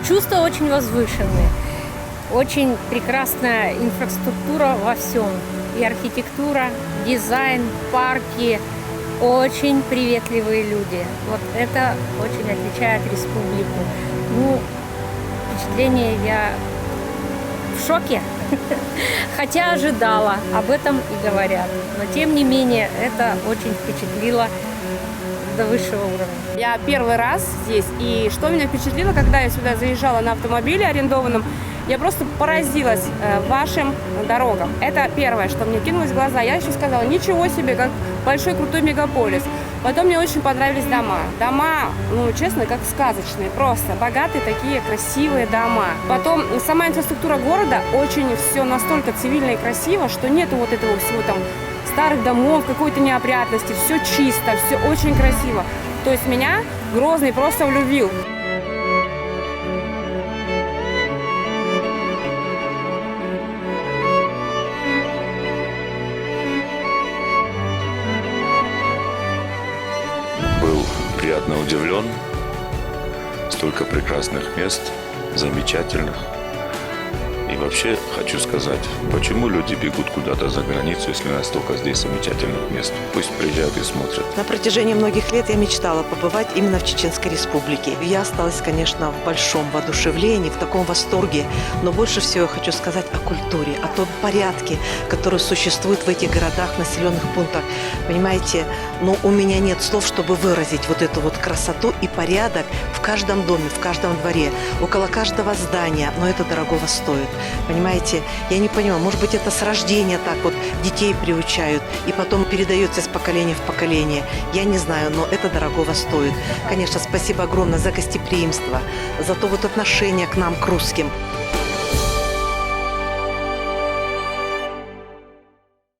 чувства очень возвышенные. Очень прекрасная инфраструктура во всем. И архитектура, дизайн, парки. Очень приветливые люди. Вот это очень отличает республику. Ну, впечатление я в шоке. Хотя ожидала, об этом и говорят. Но тем не менее, это очень впечатлило до высшего уровня. Я первый раз здесь, и что меня впечатлило, когда я сюда заезжала на автомобиле арендованном, я просто поразилась вашим дорогам. Это первое, что мне кинулось в глаза. Я еще сказала, ничего себе, как большой крутой мегаполис. Потом мне очень понравились дома. Дома, ну, честно, как сказочные, просто богатые такие красивые дома. Потом сама инфраструктура города, очень все настолько цивильно и красиво, что нету вот этого всего там старых домов, какой-то неопрятности, все чисто, все очень красиво. То есть меня Грозный просто влюбил. Был приятно удивлен. Столько прекрасных мест, замечательных. И вообще хочу сказать, почему люди бегут куда-то за границу, если настолько здесь замечательных мест? Пусть приезжают и смотрят. На протяжении многих лет я мечтала побывать именно в Чеченской Республике. Я осталась, конечно, в большом воодушевлении, в таком восторге. Но больше всего я хочу сказать о культуре, о том порядке, который существует в этих городах, населенных пунктах. Понимаете, но у меня нет слов, чтобы выразить вот эту вот красоту и порядок в каждом доме, в каждом дворе, около каждого здания. Но это дорогого стоит. Понимаете, я не понимаю, может быть, это с рождения так вот детей приучают и потом передается из поколения в поколение. Я не знаю, но это дорогого стоит. Конечно, спасибо огромное за гостеприимство, за то вот отношение к нам, к русским.